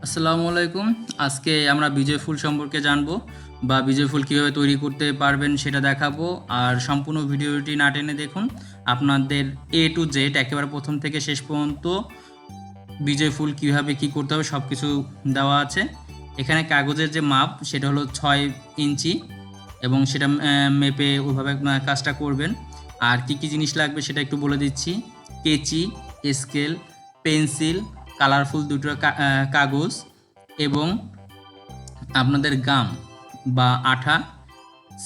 আসসালামু আলাইকুম। আজকে আমরা বিজয় ফুল সম্পর্কে জানবো বা বিজয় ফুল কীভাবে তৈরি করতে পারবেন সেটা দেখাবো। আর সম্পূর্ণ ভিডিওটি না টেনে দেখুন, আপনাদের A to Z একেবারে প্রথম থেকে শেষ পর্যন্ত বিজয় ফুল কীভাবে কী করতে হবে সব কিছু দেওয়া আছে। এখানে কাগজের যে মাপ সেটা হলো 6 ইঞ্চি এবং সেটা মেপে ওইভাবে কাজটা করবেন। আর কী কী জিনিস লাগবে সেটা একটু বলে দিচ্ছি। কেচি, স্কেল, পেন্সিল, কালারফুল দুটো কাগজ এবং আপনাদের গাম বা আঠা,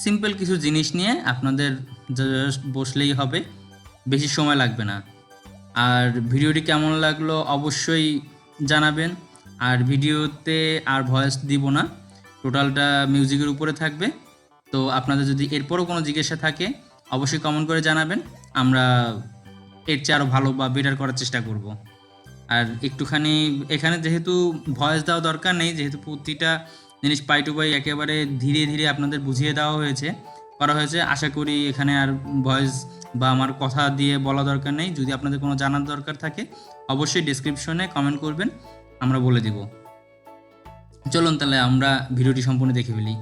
সিম্পল কিছু জিনিস নিয়ে আপনাদের বসলেই হবে, বেশি সময় লাগবে না। আর ভিডিওটি কেমন লাগলো অবশ্যই জানাবেন। আর ভিডিওতে আর ভয়েস দিব না, টোটালটা মিউজিকের উপরে থাকবে। তো আপনাদের যদি এরপরও কোনো জিজ্ঞাসা থাকে অবশ্যই কমেন্ট করে জানাবেন, আমরা এর চেয়ে আরও ভালো বা বেটার করার চেষ্টা করব। আর একটুখানি এখানে যেহেতু ভয়েস দেওয়া দরকার নেই, যেহেতু প্রতিটা জিনিস পাই টু পাই একেবারে ধীরে ধীরে আপনাদের বুঝিয়ে দেওয়া করা হয়েছে, আশা করি এখানে আর ভয়েস বা আমার কথা দিয়ে বলা দরকার নেই। যদি আপনাদের কোনো জানার দরকার থাকে অবশ্যই ডেসক্রিপশনে কমেন্ট করবেন, আমরা বলে দিব। চলুন তাহলে আমরা ভিডিওটি সম্পূর্ণ দেখে ফেলি।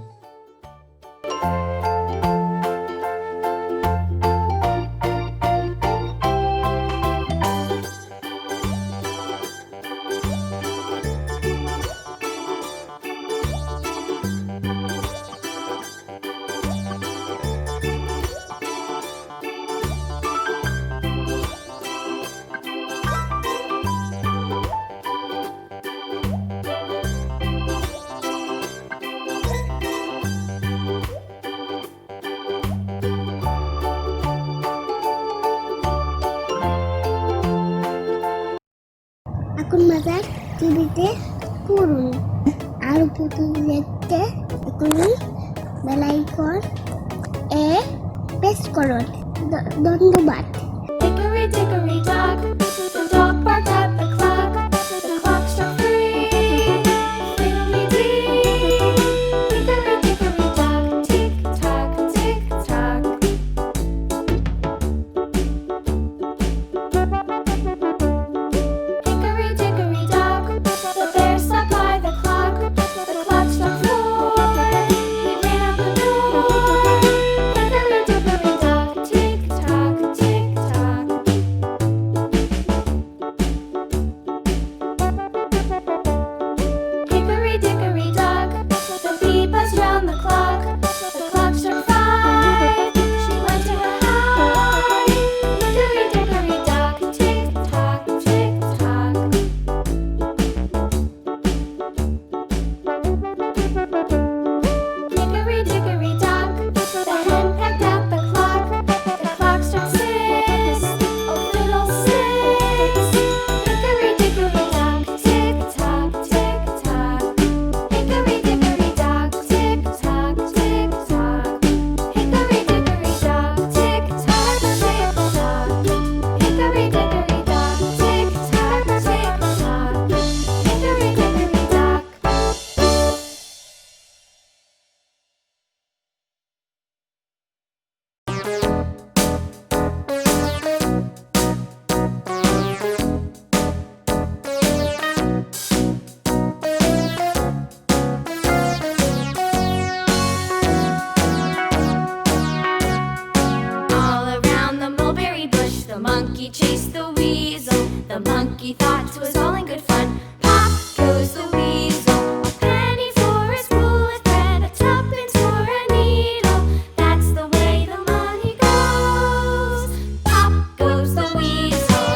এখন বাজার টিভিতে পড়ুন আর পুতুল দেখতে এখনই বেল আইকন প্রেস করুন। ধন্যবাদ। Hickory dickory dock, the dog barked at the clock struck 3. Fiddly-dee, hickory dickory dock, tick tock, tick tock. Hickory dickory dock, the bear sat by the clock struck 4. He ran out the door. Hickory dickory dock, tick tock, tick tock. Hickory dickory dock, the bee buzzed round the clock struck 5. She went to her hive. Hickory dickory dock, tick tock, tick tock. Hickory dickory dock, the hen pecked at the clock struck 6. Oh fiddle-sticks. Hickory dickory dock, tick tock, tick tock. Hickory dickory dock, tick tock, tick tock. Hickory dickory dock, tick tock, tick tock. Hickory dickory dock, tick tock, tick tock. Hickory dickory dock. All around the mulberry bush, the monkey chased the weasel. The monkey thought 'twas all in good fun. Pop goes the weasel. A penny for a spool of thread, a tuppence for a needle. That's the way the money goes. Pop goes the weasel.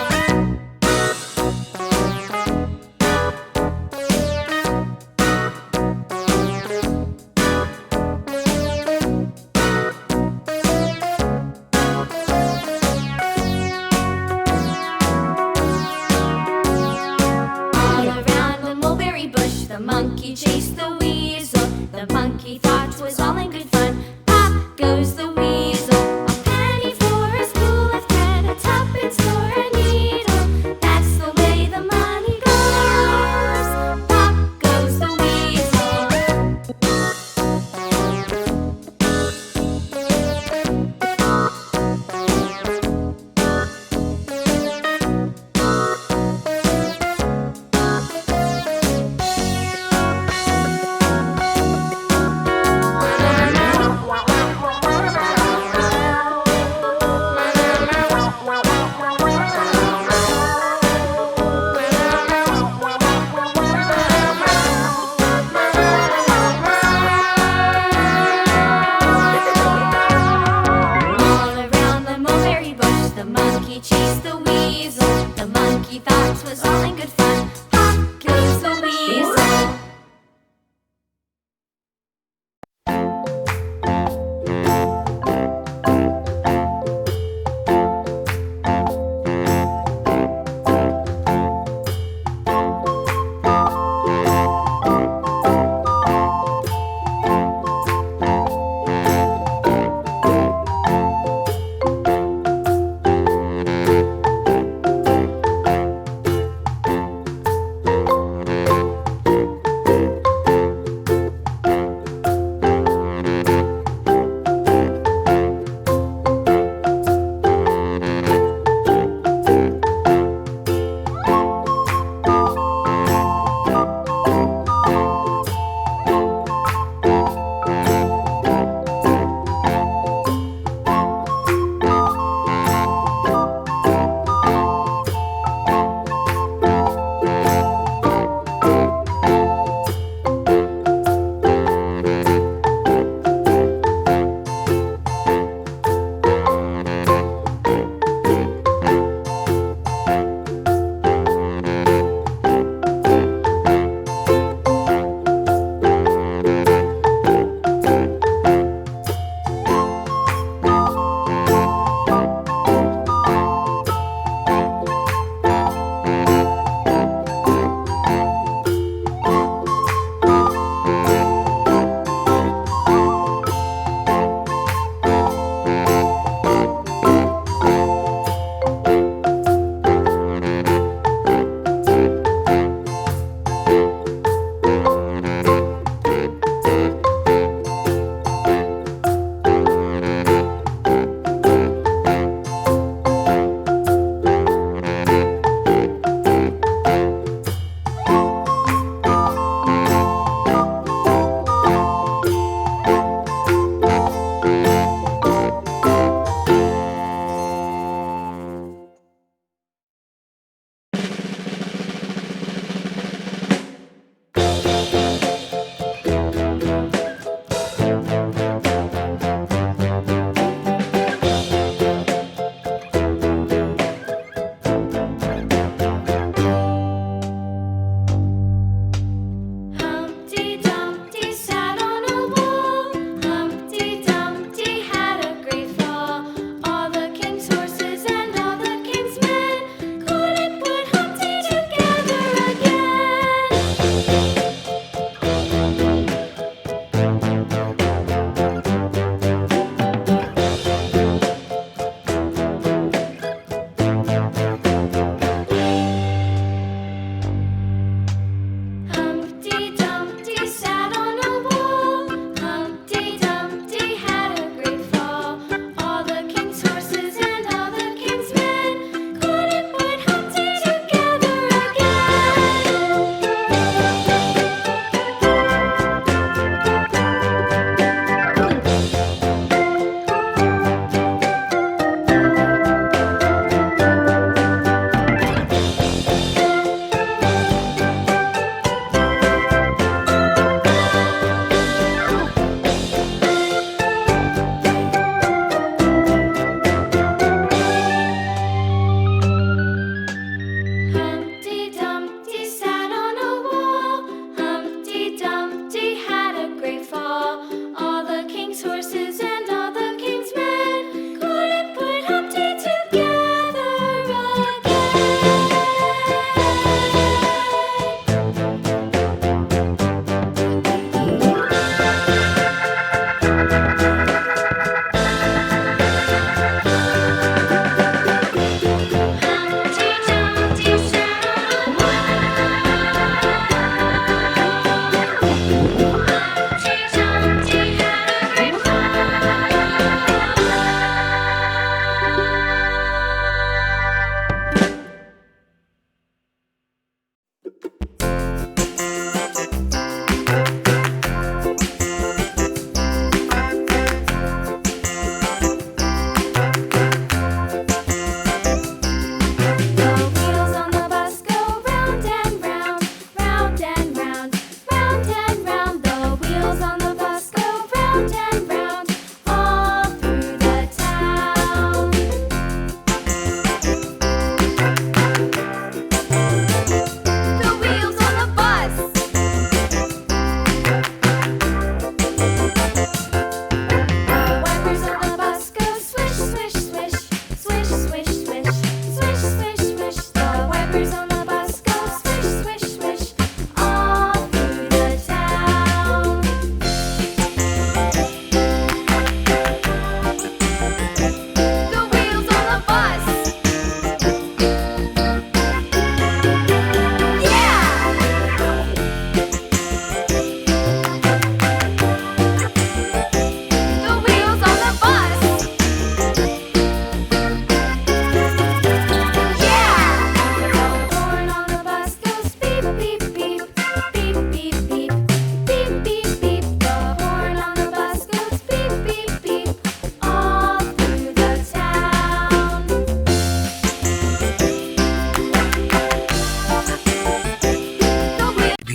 All around the mulberry bush, the monkey chased the weasel. The monkey thought 'twas all in good fun. Pop goes the weasel. A penny for a spool of thread, a tuppence for a needle. That's the way the money goes. Pop goes the weasel.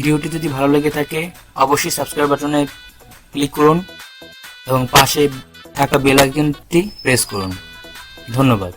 ভিডিওটি যদি ভালো লেগে থাকে অবশ্যই subscribe বাটনে click করুন এবং পাশে থাকা বেল আইকনটি প্রেস করুন। ধন্যবাদ।